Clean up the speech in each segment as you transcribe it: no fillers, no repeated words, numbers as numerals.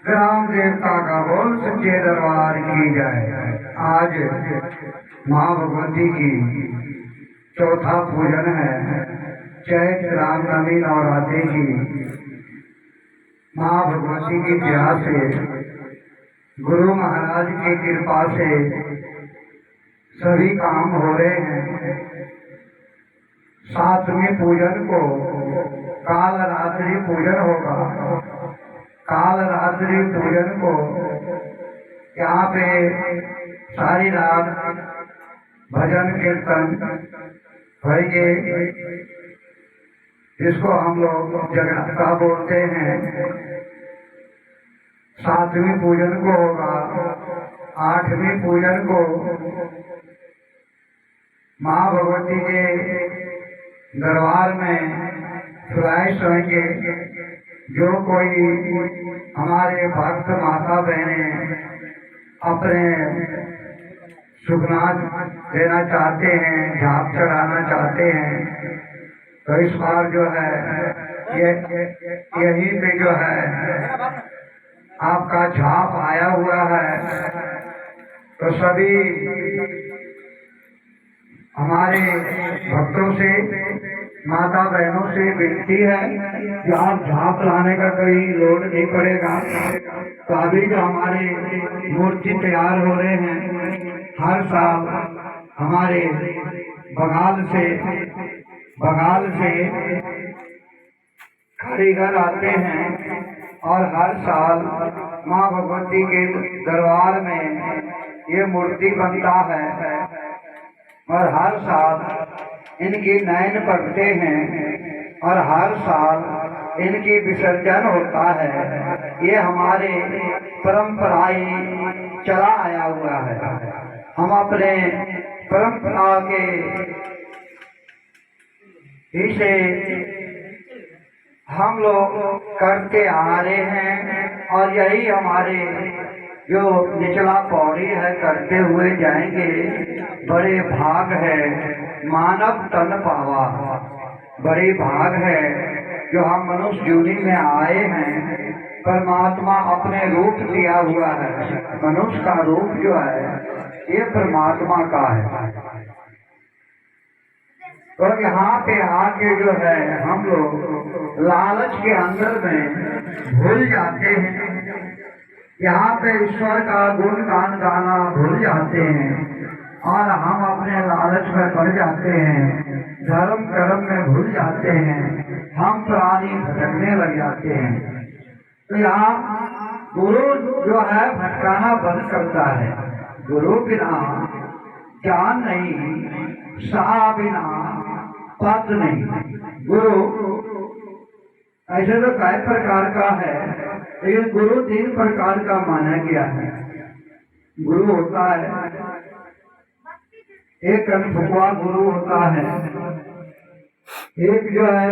ग्राम देवता का बोल सच्चे दरबार की जाए। आज माँ भगवती की चौथा पूजन है। चैत रामनवमी नवरात्रि की माँ भगवती की दया से, गुरु महाराज की कृपा से सभी काम हो रहे हैं। सातवें पूजन को काल रात्रि पूजन होगा। काल रात्रि पूजन को यहाँ पे सारी रात भजन कीर्तन होंगे, जिसको हम लोग जगराता बोलते हैं। सातवीं पूजन को होगा। आठवीं पूजन को माँ भगवती के दरबार में फुलाइश होंगे। जो कोई हमारे भक्त माता बहने अपने सुखनाथ देना चाहते हैं, झाप चढ़ाना चाहते हैं, तो इस बार जो है यहीं पे जो है आपका झाप आया हुआ है। तो सभी हमारे भक्तों से, माता बहनों से विनती है कि आप झाप लाने का कोई लोड नहीं पड़ेगा। तो अभी जो हमारे मूर्ति तैयार हो रहे हैं, हर साल हमारे बंगाल से कारीगर आते हैं और हर साल माँ भगवती के दरबार में ये मूर्ति बनता है और हर साल इनकी नयन पड़ते हैं और हर साल इनकी विसर्जन होता है। ये हमारे परंपराएं चला आया हुआ है। हम अपने परंपरा के इसे हम लोग करते आ रहे हैं और यही हमारे जो निचला पौड़ी है करते हुए जाएंगे। बड़े भाग है मानव तन पावा, बड़े भाग है जो हम मनुष्य योनि में आए हैं। परमात्मा अपने रूप दिया हुआ है। मनुष्य का रूप जो है ये परमात्मा का है। तो यहाँ पे आके जो है हम लोग लालच के अंदर में भूल जाते हैं। यहाँ पे ईश्वर का गुणगान गाना भूल जाते हैं और हम अपने लालच में पड़ जाते हैं, धर्म कर्म में भूल जाते हैं, हम प्राणी भटकने लग जाते हैं। तो यहाँ गुरु जो है भटकाना बंद करता है। गुरु बिना ज्ञान नहीं, सा बिना पद नहीं। गुरु ऐसे तो कई प्रकार का है, लेकिन गुरु 3 प्रकार का माना गया है। गुरु होता है, एक कनफुआ गुरु होता है, एक जो है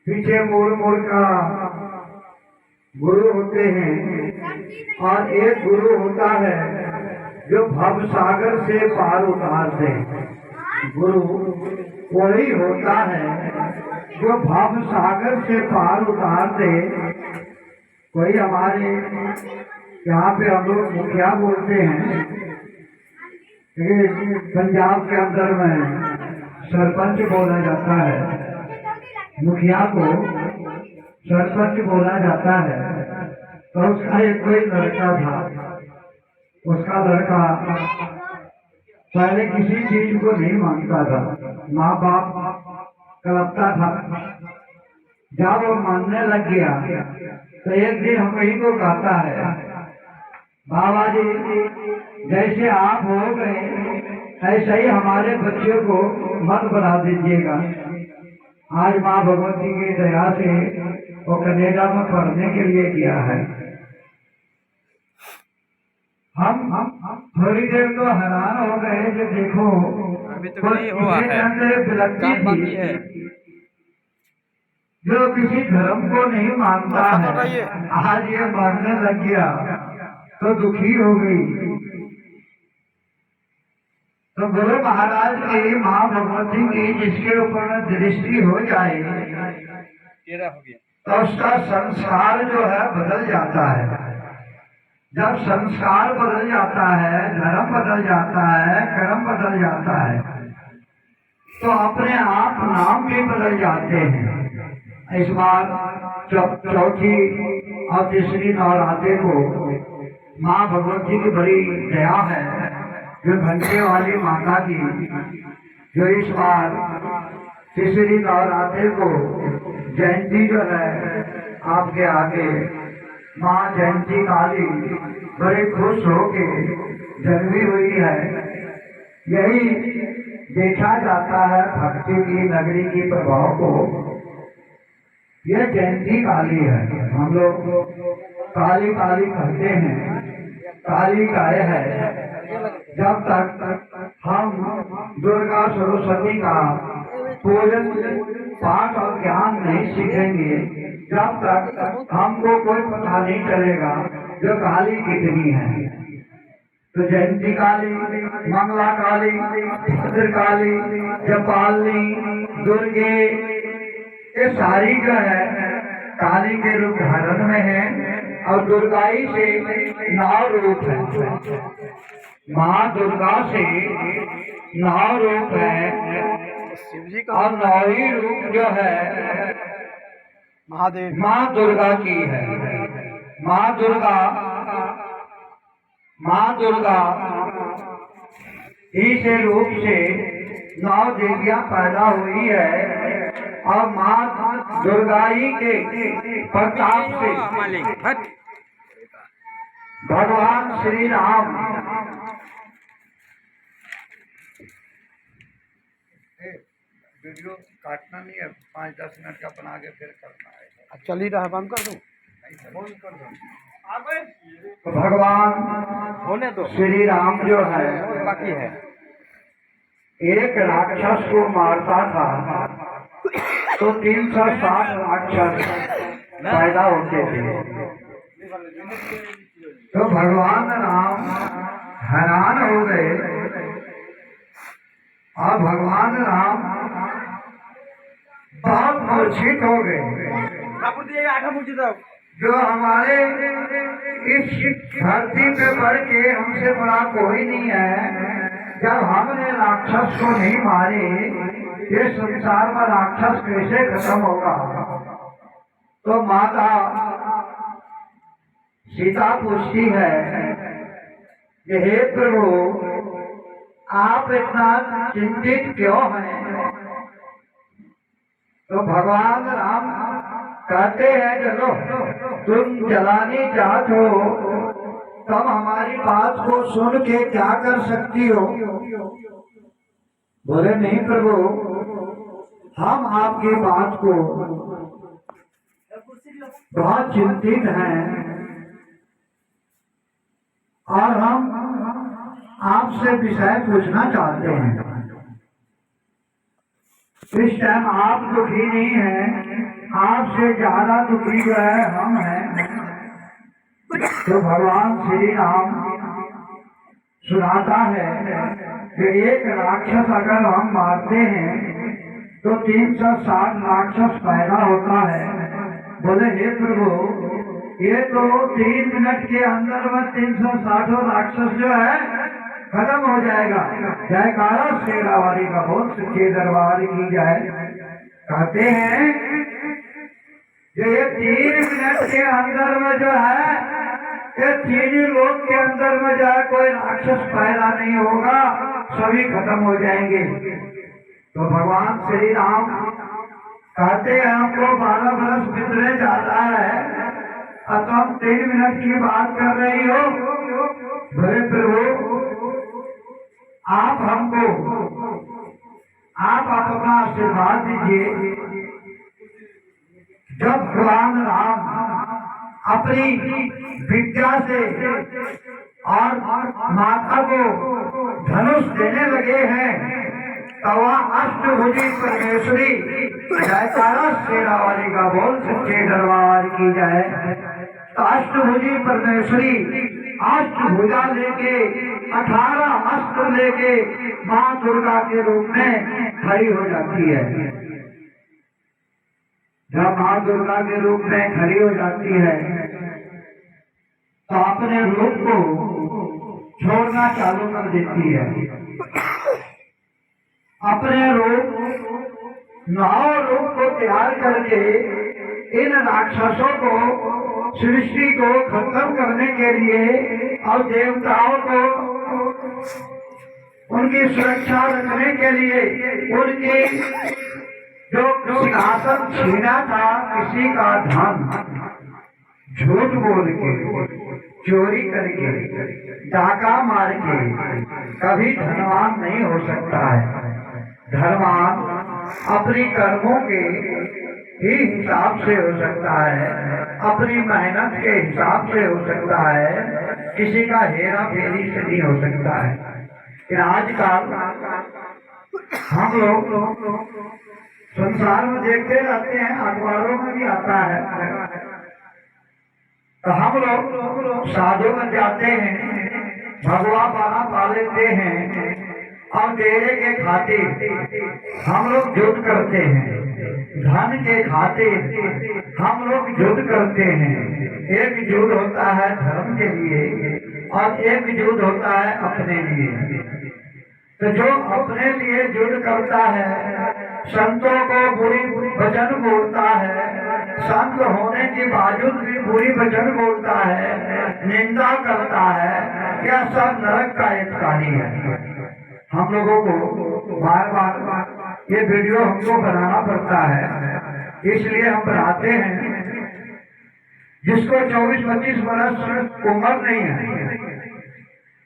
पीछे मोड़ का गुरु होते हैं और एक गुरु होता है जो भव सागर से पार उतार दे। गुरु वही होता है जो भव सागर से पार उतार दे। कोई हमारे यहाँ पे हम लोग मुखिया बोलते हैं, पंजाब के अंदर में सरपंच बोला जाता है। मुखिया को सरपंच बोला जाता है। तो उसका एक कोई लड़का था, उसका लड़का पहले किसी चीज को नहीं मानता था, माँ बाप कलपता था। जब वो मानने लग गया तो एक दिन हम ही को कहता है, बाबा जी जैसे आप हो गए ऐसे ही हमारे बच्चों को मत बना दीजिएगा। आज माँ भगवती की दया से वो कनाडा में पढ़ने के लिए गया है। हम थोड़ी देर तो हैरान हो गए कि देखो अभी तो नहीं हुआ है, काम बाकी है। जो किसी धर्म को नहीं मानता है, आज ये मानने लग गया तो दुखी हो गई। तो गुरु महाराज की, माँ भगवती की जिसके ऊपर दृष्टि हो जाए, तेरा हो गया। तो उसका संस्कार जो है बदल जाता है। जब संस्कार बदल जाता है, धर्म बदल जाता है, कर्म बदल जाता है, तो अपने आप नाम भी बदल जाते हैं। इस बार चौथी और तीसरी नवरात्रि को माँ भगवती की बड़ी दया है, जो घंटे वाली माता की, जो इस बार तीसरी नवरात्रि को जयंती जो है आपके आगे माँ जयंती काली बड़े खुश होके जन्मी हुई है। यही देखा जाता है भक्ति की नगरी की प्रभाव को। यह जयंती काली है, हम लोग काली काली कहते हैं, काली गाय है। जब तक हम दुर्गा सरस्वती का पूजन पाठ और ज्ञान नहीं सीखेंगे, जब तक हमको कोई पता नहीं चलेगा जो काली कितनी है। तो जयंती काली, मंगला काली, भद्र काली, जपालिनी, दुर्गे, ये सारी जो है काली के रूप धारण में है। और दुर्गाई से 9 रूप है, माँ दुर्गा से 9 रूप है। और 9 ही रूप जो है महादेव माँ दुर्गा की है। माँ दुर्गा इस रूप से 9 देवियां पैदा हुई है। और माँ दुर्गाई के प्रताप से भगवान श्री राम वीडियो काटना नहीं है, 5-10 मिनट का बना के फिर करना है। चल ही रहा, बंद कर दूं? तो भगवान होने दो, श्री राम जो है बाकी है। एक राक्षस को मारता था तो 360 राक्षस पैदा होते थे। तो भगवान राम हैरान हो गए और भगवान राम बहुत मूर्छित हो गए। जो हमारे इस धरती पे बढ़ के हमसे बड़ा कोई नहीं है। जब हमने राक्षस को नहीं मारे, ये संसार में राक्षस कैसे खत्म होगा? तो माता सीता पूछती है कि हे प्रभु, आप इतना चिंतित क्यों हैं? तो भगवान राम कहते हैं चलो तुम जलानी जात हो, तब हमारी बात को सुन के क्या कर सकती हो? बोले नहीं प्रभु, हम आपकी बात को बहुत चिंतित हैं और हम आपसे विषय पूछना चाहते हैं। इस टाइम आप दुखी नहीं हैं, आपसे ज्यादा दुखी जो है हम हैं। तो भगवान श्री राम सुनाता है कि एक राक्षस अगर हम मारते हैं तो 360 राक्षस पैदा होता है। बोले हे प्रभु, ये तो 3 मिनट के अंदर में 360 राक्षस जो है खत्म हो जाएगा। जयकारा शेरावाली का बहुत सच्चे दरबार की जाए। कहते हैं कि ये 3 मिनट के अंदर में जो है, ये 3 ही लोग के अंदर में जो है कोई राक्षस पैदा नहीं होगा, सभी खत्म हो जाएंगे। तो भगवान श्री राम कहते हैं हमको 12 बरस बीतने जाता है और तुम 3 मिनट की बात कर रही हो। बोले प्रभु, आप हमको आप अपना आशीर्वाद दीजिए। जब भगवान राम अपनी विद्या से और माता को धनुष देने लगे हैं, तो वह अष्टभुजी परमेश्वरी, जयकारा शेरावाली का बोल सच्चे दरबार की जाए। तो अष्टभुजी परमेश्वरी अष्टभुजा लेके 18 अस्त्र लेके माँ दुर्गा के रूप में खड़ी हो जाती है। जब माँ दुर्गा के रूप में खड़ी हो जाती है तो अपने रूप को छोड़ना चालू कर देती है। अपने रूप नौ रूप को तैयार करके इन राक्षसों को, सृष्टि को खत्म करने के लिए और देवताओं को उनकी सुरक्षा रखने के लिए उनकी जो सिंहासन छीना था, किसी का धन झूठ बोल के, चोरी करके, डाका मार के कभी धनवान नहीं हो सकता है। धनवान अपनी कर्मों के ही हिसाब से हो सकता है, अपनी मेहनत के हिसाब से हो सकता है, किसी का हेरा फेरी से नहीं हो सकता है। लेकिन आजकल हम लोग संसार में देखते रहते हैं, अखबारों में भी आता है, तो हम लोग साधु बन जाते हैं, भगवा पाना पा लेते हैं और डेरे के खातिर हम लोग युद्ध करते हैं, धन के खातिर हम लोग युद्ध करते हैं। एक युद्ध होता है धर्म के लिए और एक युद्ध होता है अपने लिए। तो जो अपने लिए युद्ध करता है, संतों को बुरी वचन बोलता है, संत होने के बावजूद भी बुरी वचन बोलता है, निंदा करता है, यह सब नरक का एक कार्य है। हम लोगों को बार बार ये वीडियो हमको बनाना पड़ता है, इसलिए हम बनाते हैं। जिसको 24-25 वर्ष उम्र नहीं है,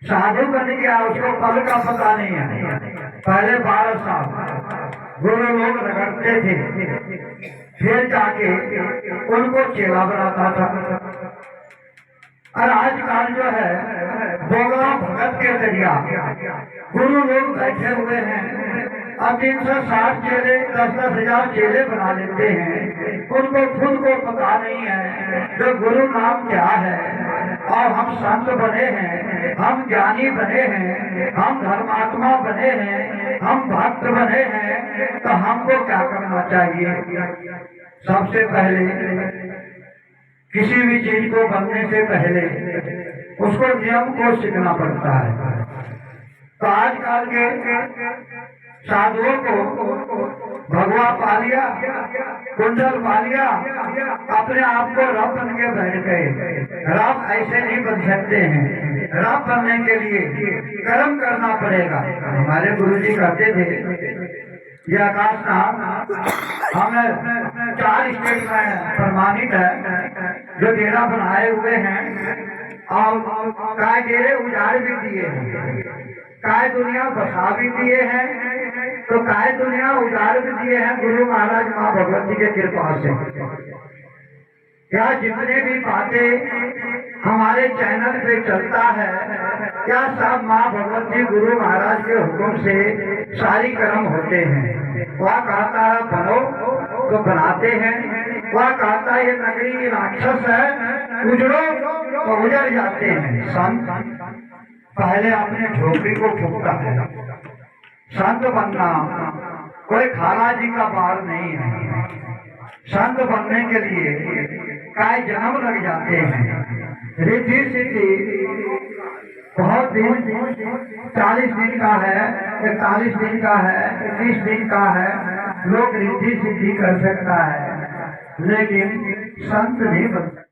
साधु बन गया, उसको पल का पता नहीं है। पहले 12 साल गुरु लोग रगड़ते थे, फिर जाके उनको चेला बनाता था। और आजकल जो है बोगला भगत के जरिया गुरु लोग बैठे हुए हैं, अब 360 चेले, 10-10 हजार चेले बना लेते हैं। उनको खुद को पता नहीं है जो गुरु नाम क्या है, और हम संत बने हैं, हम ज्ञानी बने हैं, हम धर्मात्मा बने हैं, हम भक्त बने हैं, तो हमको क्या करना चाहिए? सबसे पहले किसी भी चीज को बनने से पहले उसको नियम को सीखना पड़ता है। तो आजकल के साधुओं को भगवा पा लिया, कुंडल पा लिया, अपने आप को रब बन के बैठ गए। रब ऐसे नहीं बन सकते हैं। रब बनने के लिए कर्म करना पड़ेगा। हमारे गुरुजी कहते थे, यह आकाश नाम हमें 4 स्टेट में प्रमाणित है, जो डेरा बनाए हुए हैं और काय डेरे उजाड़ भी दिए हैं, काय दुनिया बसा भी दिए हैं, तो काय दुनिया उजाड़ भी दिए हैं गुरु महाराज माँ भगवती के कृपा से। क्या जितने भी बातें हमारे चैनल पे चलता है, क्या सब माँ भगवती गुरु महाराज के हुक्म से सारी कर्म होते हैं। वह कहता है बनो तो बनाते हैं, वह कहता है ये नगरी राक्षस है, उजड़ो तो उजड़ जाते हैं। संत पहले अपने झोपड़ी को फूकता है। संत बनना कोई खाला जी का बार नहीं है। संत बनने के लिए कई जन्म लग जाते हैं। रिद्धि सिद्धि बहुत दिन, 40 दिन का है, 41 दिन का है, 21 दिन का है, लोग रिद्धि सिद्धि कर सकता है, लेकिन संत नहीं बन सकता।